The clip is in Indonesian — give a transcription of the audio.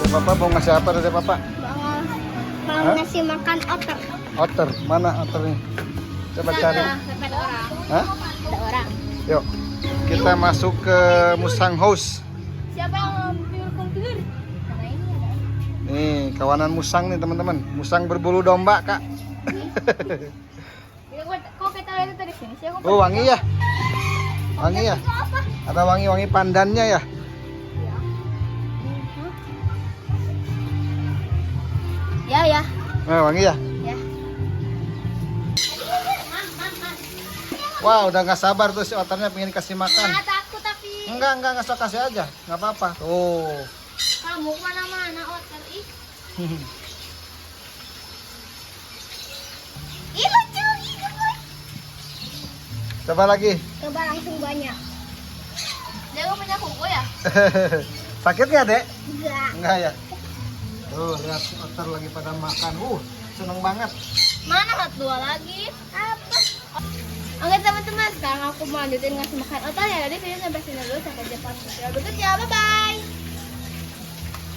Papa mau ngasih apa dari Papa? Mau ngasih makan otter. Otter, mana otternya? Coba cari. Ada orang. Hah? Ada orang. Yuk, kita masuk ke Musang House. Siapa yang ngambil komputer? Karena ini ada. Nih, kawanan musang nih teman-teman. Musang berbulu domba, Kak. Kok kita lihat tadi sini sih? Aku Oh, wangi ya? Wangi ya? itu apa? Ada wangi-wangi pandannya ya? Ya ya. Wangi ya? Ya. Wah, udah nggak sabar tuh si otternya pengen kasih makan. Nggak takut tapi Enggak usah kasih aja, nggak apa-apa. Tuh. kamu kemana-mana otter ih. Ih lucu, ih gemes. Coba lagi. Coba langsung banyak. Dia gak punya kuku ya? Sakit nggak, Dek? Enggak. Enggak ya? Tuh, lihat si otter lagi pada makan. Seneng banget. Mana satu dua lagi? Apa? Oke teman-teman, sekarang aku mau lanjutin ngasih makan otter ya. Jadi video sampai sini dulu, sampai jumpa di video berikutnya. Bye bye.